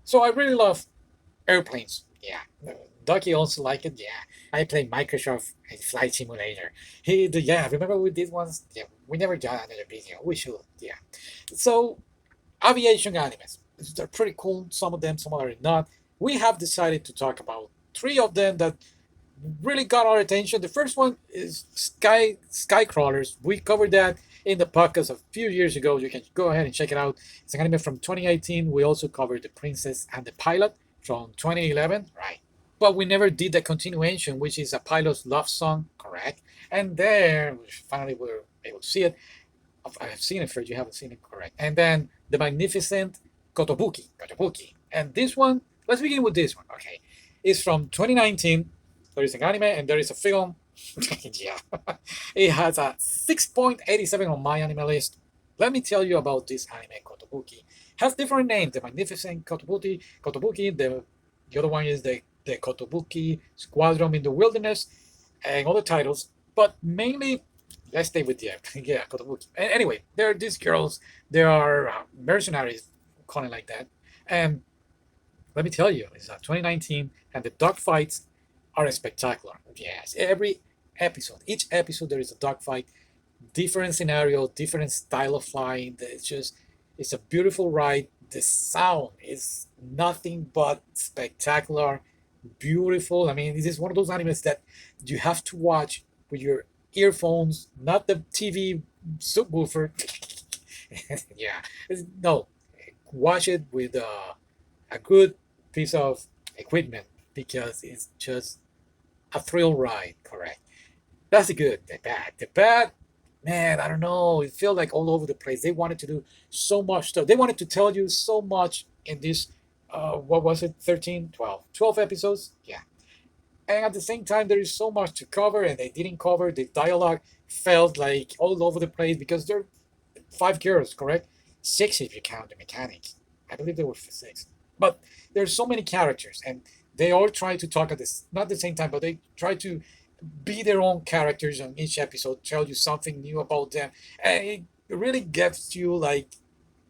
So I really love airplanes. Yeah. Ducky also like it. Yeah. I play Microsoft Flight Simulator. Yeah, remember we did once? Yeah, we never got another video. We should. Yeah. So, aviation animes. They're pretty cool. Some of them, some are not. We have decided to talk about three of them that really got our attention. The first one is Skycrawlers. We covered that in the podcast a few years ago. You can go ahead and check it out. It's an anime from 2018. We also covered The Princess and the Pilot from 2011. Right. But we never did the continuation, which is a pilot's love song, correct? And there, finally, we were able to see it. I have seen it first. You haven't seen it, correct? And then the magnificent Kotobuki. And this one, let's begin with this one. Okay, it's from 2019. There is an anime and there is a film. Yeah, it has a 6.87 on my anime list. Let me tell you about this anime Kotobuki. Has different names. The magnificent Kotobuki. The other one is the Kotobuki Squadron in the Wilderness, and other titles. But mainly let's stay with the yeah, Kotobuki. Anyway, there are these girls. There are mercenaries, call it like that. And let me tell you, it's 2019, and the dogfights are spectacular. Yes, every episode, each episode, there is a dogfight, different scenario, different style of flying. It's a beautiful ride. The sound is nothing but spectacular, beautiful. I mean, this is one of those animes that you have to watch with your earphones, not the TV subwoofer. Yeah, no, watch it with a good piece of equipment because it's just a thrill ride. Correct. That's the good. The bad, man, I don't know. It felt like all over the place. They wanted to do so much stuff. They wanted to tell you so much in this, what was it, 13, 12, 12 episodes? Yeah. And at the same time, there is so much to cover, and they didn't cover. The dialogue felt like all over the place because there are five girls, correct? Six if you count the mechanic. I believe there were six. But there's so many characters, and they all try to talk at this, not the same time, but they try to be their own characters on each episode, tell you something new about them, and it really gets you like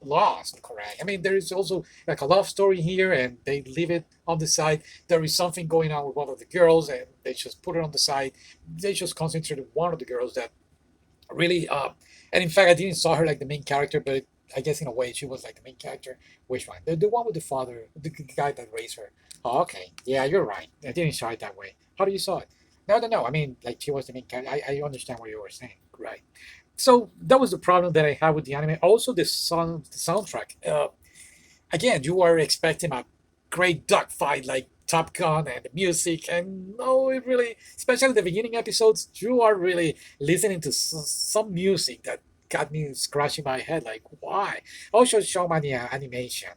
lost. Correct. I mean, there is also like a love story here, and they leave it on the side. There is something going on with one of the girls, and they just put it on the side. They just concentrate on one of the girls that really and in fact I didn't saw her like the main character, but I guess in a way she was like the main character. Which one? The one with the father, the guy that raised her. Oh, okay, yeah, you're right, I didn't saw it that way. How do you saw it? No, no, no, I mean, like, she was the main character. I understand what you were saying, right? So that was the problem that I had with the anime. Also the soundtrack, again, you are expecting a great dogfight like Top Gun and the music, and no, it really, especially the beginning episodes, you are really listening to some music that got me scratching my head. Like, why? Also, show me the animation.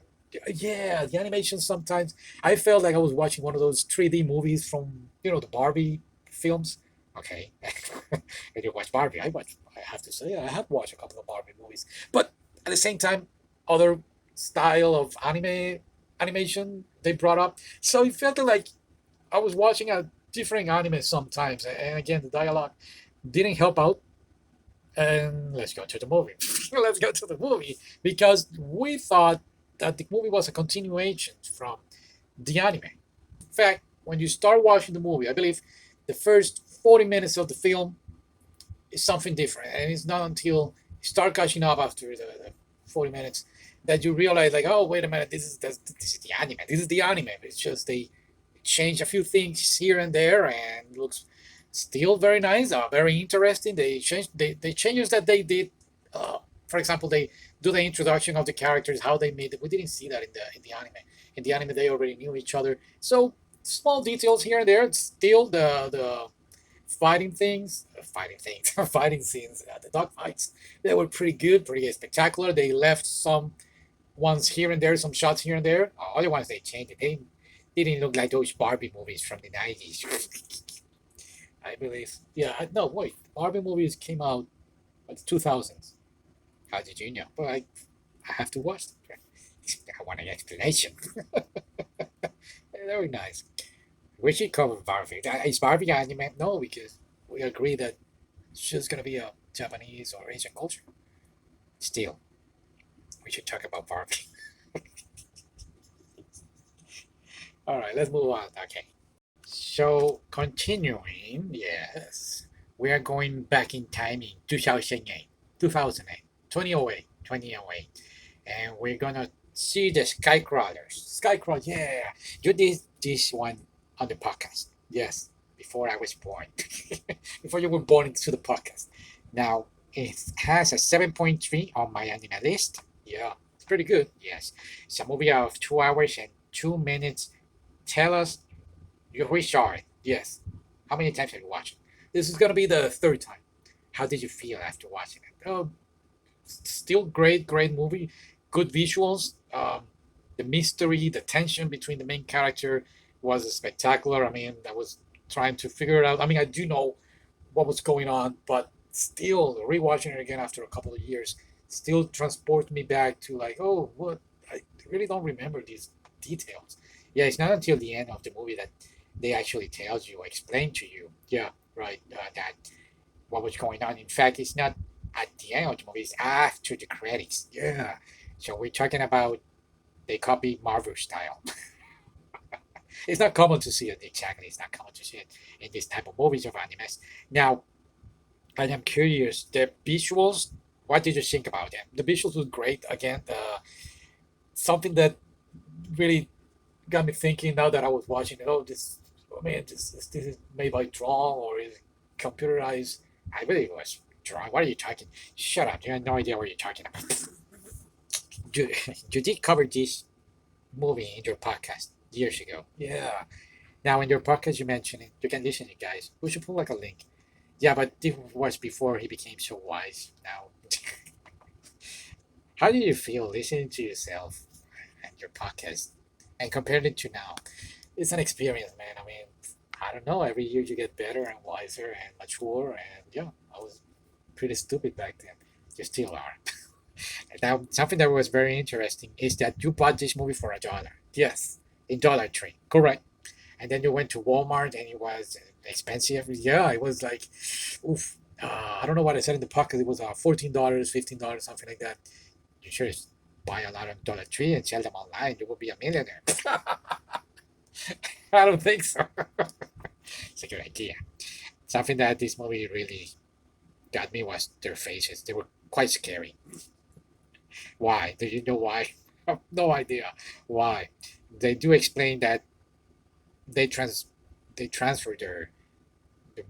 Yeah, the animation sometimes I felt like I was watching one of those 3D movies from the Barbie films. Okay, and you watch Barbie. I have to say, I have watched a couple of Barbie movies, but at the same time, other style of animation they brought up. So it felt like I was watching a different anime sometimes. And again, the dialogue didn't help out. And let's go to the movie. Let's go to the movie because we thought that the movie was a continuation from the anime. In fact, when you start watching the movie, I believe the first 40 minutes of the film is something different. And it's not until you start catching up after the 40 minutes that you realize, like, oh, wait a minute, this is the anime. This is the anime. It's just they change a few things here and there, and it looks still very nice, very interesting. The changes that they did. For example, they do the introduction of the characters, how they made it. We didn't see that in the anime. In the anime, they already knew each other. So small details here and there. It's still the fighting things, fighting scenes, the dog fights. They were pretty good, pretty spectacular. They left some ones here and there, some shots here and there. Other ones they changed it. They didn't look like those Barbie movies from the 90s. I believe. Yeah, no, wait. Barbie movies came out in the 2000s. How did you know? Well, I have to watch them. I want an explanation. Very nice. We should cover Barbie. Is Barbie anime? No, because we agree that it's just going to be a Japanese or Asian culture. Still. We should talk about Barbie. All right, let's move on. Okay. So continuing, yes, we are going back in time in 2008, 2008, 2008, 2008, and we're gonna see the Skycrawlers. Skycrawler, yeah, you did this one on the podcast. Yes, before I was born, before you were born into the podcast. Now it has a 7.3 on my anime list. Yeah, it's pretty good. Yes, it's a movie of 2 hours and 2 minutes. Tell us you saw it. Yes. How many times have you watched it? This is gonna be the third time. How did you feel after watching it? Oh, still great, great movie. Good visuals. The mystery, the tension between the main character was spectacular. I mean, I was trying to figure it out. I mean, I do know what was going on, but still rewatching it again after a couple of years still transports me back to like, oh, what? I really don't remember these details. Yeah, it's not until the end of the movie that they actually tells you, explain to you. Yeah, right. That what was going on. In fact, it's not at the end of the movie; it's after the credits. Yeah. So we're talking about they copy Marvel style. It's not common to see it exactly. It's not common to see it in this type of movies of animes. Now, I am curious. The visuals. What did you think about them? The visuals were great. Again, something that really got me thinking now that I was watching it. Oh, this, oh man, this is made by drawn or is it computerized? I really was drawn. What are you talking? Shut up! You have no idea what you're talking about. you, you did cover this movie in your podcast years ago. Yeah. Now in your podcast you mentioned it. You can listen to it, guys. We should put like a link. Yeah, but this was before he became so wise. Now, how do you feel listening to yourself and your podcast and compared it to now? It's an experience, man. I mean, I don't know. Every year you get better and wiser and mature. And yeah, I was pretty stupid back then. You still are. Now, something that was very interesting is that you bought this movie for $1. Yes, in Dollar Tree. Correct. And then you went to Walmart and it was expensive. Yeah, it was like, oof. I don't know what I said in the pocket. It was $14, $15, something like that. You should buy a lot on Dollar Tree and sell them online. You will be a millionaire. I don't think so. It's a good idea. Something that this movie really got me was their faces. They were quite scary. Why? Do you know why? No idea why. They do explain that they trans they transfer their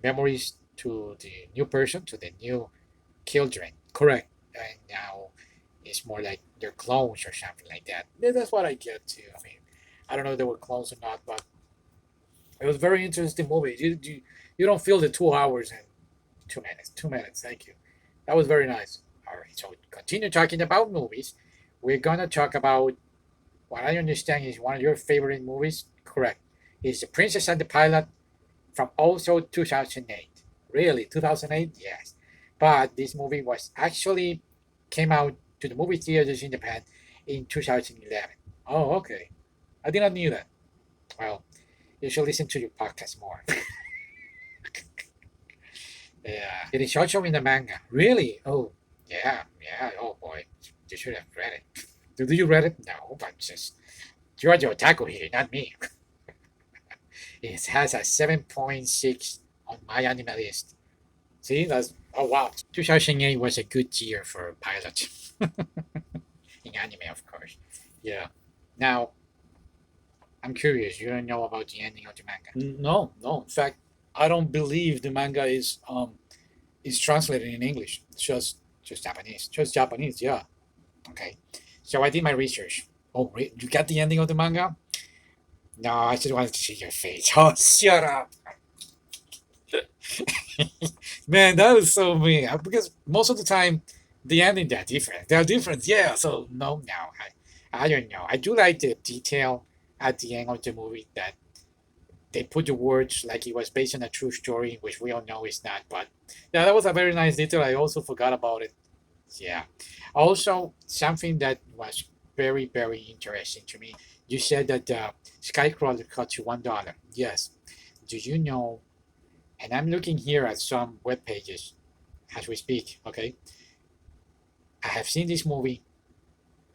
memories to the new person, to the new children. Correct. And now it's more like they're clones or something like that. Yeah, that's what I get too. I mean, I don't know if they were clones or not, but it was a very interesting movie. You don't feel the 2 hours and 2 minutes. 2 minutes. Thank you. That was very nice. All right. So continue talking about movies. We're gonna talk about what I understand is one of your favorite movies. Correct. Is The Princess and the Pilot from also 2008. Really, 2008? Yes. But this movie was actually came out to the movie theaters in Japan in 2011. Oh, okay. I did not knew that. Well, you should listen to your podcast more. Yeah. It is also in the manga. Really? Oh, yeah, yeah. Oh boy, you should have read it. Do you read it? No, but just you are the otaku here, not me. It has a 7.6 on my anime list. See, that's oh wow. 2008 was a good year for pilot in anime, of course. Yeah. Now I'm curious. You don't know about the ending of the manga? No, no. In fact, I don't believe the manga is translated in English. It's just Japanese. Just Japanese. Yeah. Okay. So I did my research. Oh, you got the ending of the manga? No, I just wanted to see your face. Oh, shut up. Man, that was so mean. Because most of the time, the ending they're different. They're different, yeah. So no, I don't know. I do like the detail at the end of the movie that they put the words like it was based on a true story, which we all know it's not. But yeah, that was a very nice detail. I also forgot about it. Yeah. Also, something that was very, very interesting to me. You said that the Skycrawler cost you $1. Yes. Do you know? And I'm looking here at some web pages as we speak. Okay, I have seen this movie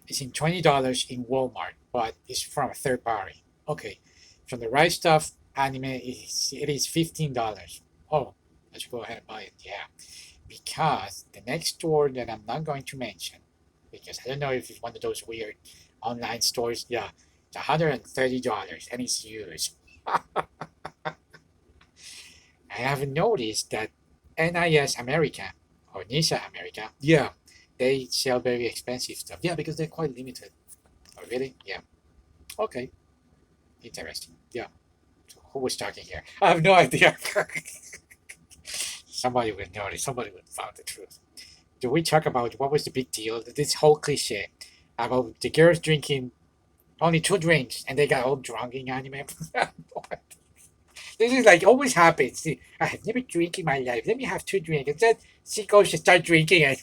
It's in $20 in Walmart, but it's from a third party. Okay, from the right stuff anime, it is $15. Oh, let's go ahead and buy it. Yeah, because the next store that I'm not going to mention, because I don't know if it's one of those weird online stores. Yeah, it's $130 and it's used. I have noticed that NIS America or NISA America, yeah, they sell very expensive stuff. Yeah, because they're quite limited. Oh, really? Yeah. Okay. Interesting. Yeah. So who was talking here? I have no idea. Somebody would notice. Somebody would find the truth. Do we talk about what was the big deal? This whole cliche about the girls drinking only two drinks and they got all drunk in anime. This is like always happens. See, I have never drank in my life. Let me have two drinks. And then she goes to start drinking and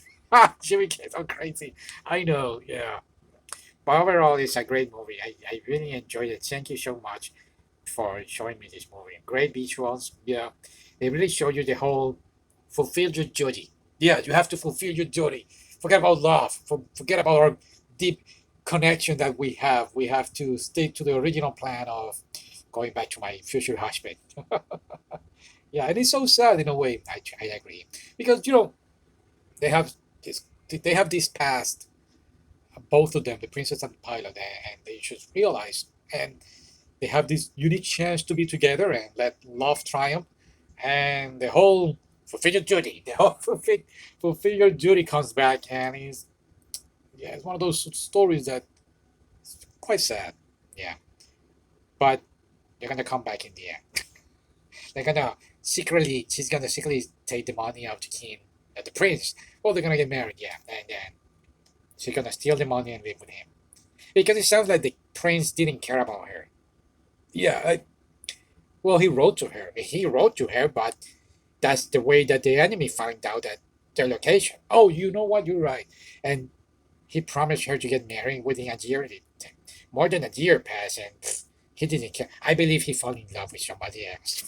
she became so crazy. I know, yeah. But overall, it's a great movie. I really enjoyed it. Thank you so much for showing me this movie. Great visuals. Yeah. They really show you the whole fulfill your duty. Yeah, you have to fulfill your duty. Forget about love. Forget about our deep connection that we have. We have to stick to the original plan of going back to my future husband. Yeah, and it's so sad in a way. I agree because they have this past, both of them, the princess and the pilot, and they should realize, and they have this unique chance to be together and let love triumph, and the whole fulfill your duty, the whole fulfill your duty comes back, and it's one of those stories that is quite sad. Yeah, but they're gonna come back in the end. They're gonna she's gonna secretly take the money out to king, the prince. Well, they're gonna get married, yeah, and then she's gonna steal the money and live with him because it sounds like the prince didn't care about her. Yeah, well, he wrote to her. He wrote to her, but that's the way that the enemy found out that their location. Oh, you know what? You're right. And he promised her to get married within a year. More than a year passed, and he didn't care. I believe he fell in love with somebody else.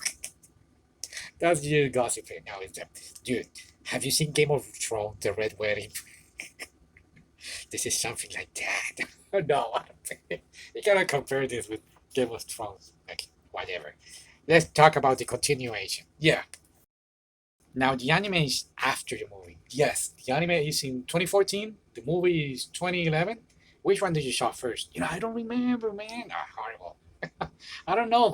That's the gossiping now. Is that, dude? Have you seen Game of Thrones, the Red Wedding? This is something like that. No, you cannot compare this with Game of Thrones. Like whatever. Let's talk about the continuation. Yeah. Now the anime is after the movie. Yes, the anime is in 2014. The movie is 2011. Which one did you saw first? I don't remember, man. Horrible. I don't know.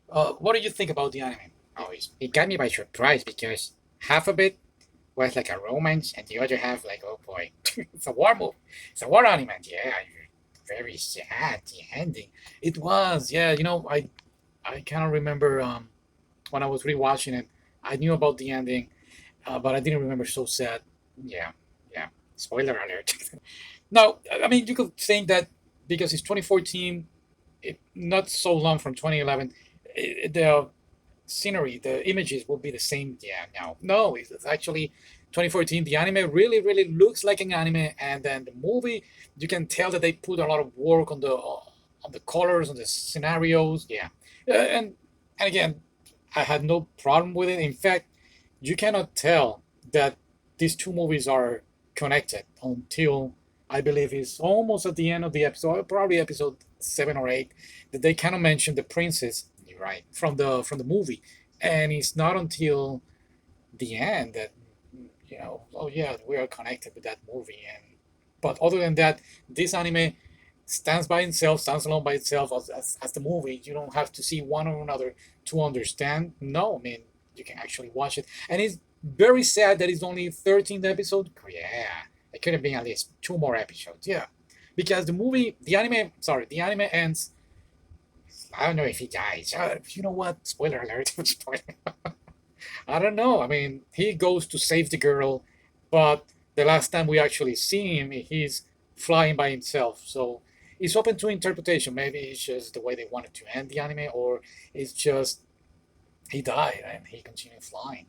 What do you think about the anime? Oh, it got me by surprise because half of it was like a romance, and the other half like, oh boy, it's a war movie. It's a war anime. Yeah, very sad. The ending. It was. Yeah, I cannot remember when I was rewatching it. I knew about the ending, but I didn't remember. So sad. Yeah, yeah. Spoiler alert. No, I mean you could think that because it's 2014, not so long from 2011, the scenery, the images will be the same. Yeah, no, it's actually 2014. The anime really, really looks like an anime, and then the movie, you can tell that they put a lot of work on the colors, on the scenarios. Yeah, and again, I had no problem with it. In fact, you cannot tell that these two movies are connected until I believe it's almost at the end of the episode, probably episode 7 or 8, that they kind of mention the princess, right, from the movie, and it's not until the end that oh yeah, we are connected with that movie. And but other than that, this anime stands by itself, stands alone by itself as the movie. You don't have to see one or another to understand. No, I mean you can actually watch it, and it's very sad that it's only 13 episodes. Yeah, it could have been at least two more episodes. Yeah, because the anime ends. I don't know if he dies. You know what? Spoiler alert. Spoiler. I don't know. I mean, he goes to save the girl, but the last time we actually see him, he's flying by himself. So it's open to interpretation. Maybe it's just the way they wanted to end the anime, or it's just he died and he continued flying.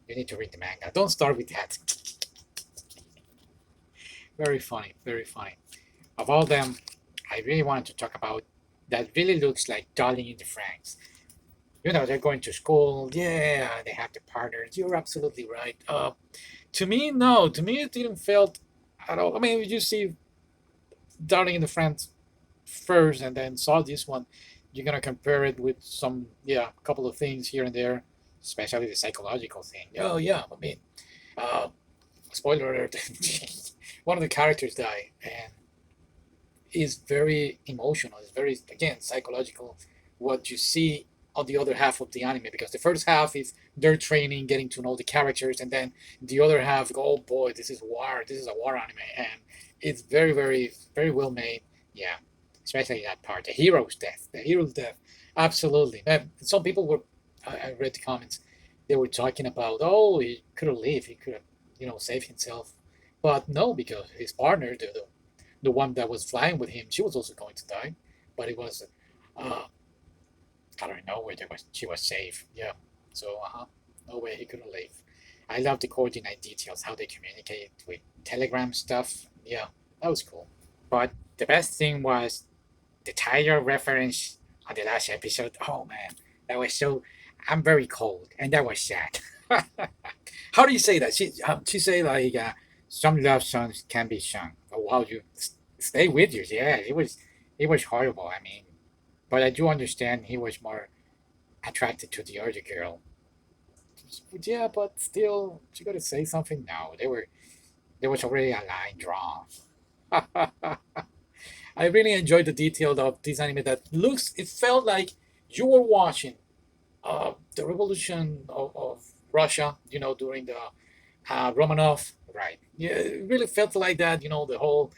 You need to read the manga. Don't start with that. Very funny, very funny. Of all them, I really wanted to talk about that really looks like Darling in the Franxx. They're going to school. Yeah, they have the partners. You're absolutely right. To me, no. To me, it didn't felt I don't. I mean, you see Darling in the Franxx first, and then saw this one. You're gonna compare it with some, yeah, a couple of things here and there, especially the psychological thing. Oh yeah, I mean, uh, spoiler alert, one of the characters die, and is very emotional. It's very, again, psychological. What you see on the other half of the anime, because the first half is their training, getting to know the characters, and then the other half, oh boy, this is war. This is a war anime, and it's very, very, very well made. Yeah, especially that part, the hero's death. The hero's death, absolutely. Some people were, I read the comments, they were talking about, oh, he could have lived, he could have, saved himself, but no, because his partner, the one that was flying with him, she was also going to die, but it was uh, I don't know where she was safe. Yeah, so no way he could have lived. I love the coordinate details, how they communicate with Telegram stuff. Yeah, that was cool. But the best thing was the title reference on the last episode. Oh man, that was so. I'm very cold, and that was sad. How do you say that? She say like some love songs can be sung. Oh, how you stay with you? Yeah, it was horrible. I mean, but I do understand he was more attracted to the other girl. Yeah, but still, you got to say something now. There was already a line drawn. I really enjoyed the detail of this anime that looks. It felt like you were watching the revolution of Russia. During the Romanov, right? Yeah, it really felt like that. The whole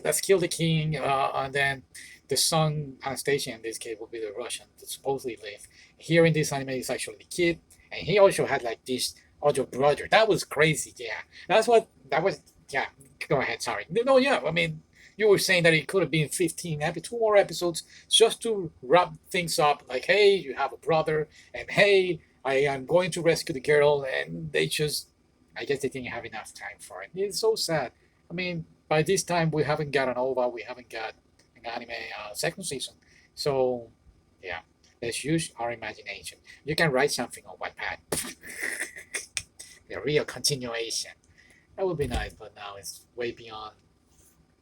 let's kill the king, and then the son Anastasia in this case will be the Russian that supposedly live here in this anime is actually the kid, and he also had like this other brother. That was crazy. Yeah, that's what that was. Yeah, go ahead. Sorry. No, yeah. I mean, you were saying that it could have been 15, maybe two more episodes just to wrap things up. Like, hey, you have a brother, and hey, I am going to rescue the girl, and they just I guess they didn't have enough time for it. It's so sad. I mean, by this time we haven't got an OVA, we haven't got an anime second season. So, yeah, let's use our imagination. You can write something on Wattpad. The real continuation. That would be nice, but now it's way beyond.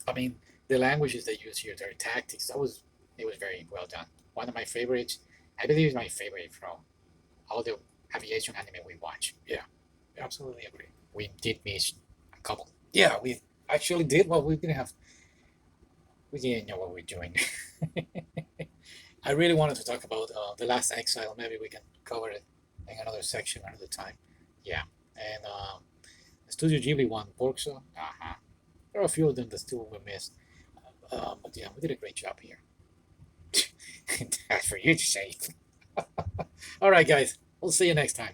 I mean, the languages they use here, their tactics. It was very well done. One of my favorites. I believe it's my favorite from all the aviation anime we watch. Yeah, absolutely agree. We did miss a couple. Yeah, we actually did. Well, we didn't have. We didn't know what we are doing. I really wanted to talk about the Last Exile. Maybe we can cover it in another section another time. Yeah, and the Studio Ghibli one, Porkso. Uh-huh. There are a few of them that still were missed. But yeah, we did a great job here. That's for you to say. All right, guys. We'll see you next time.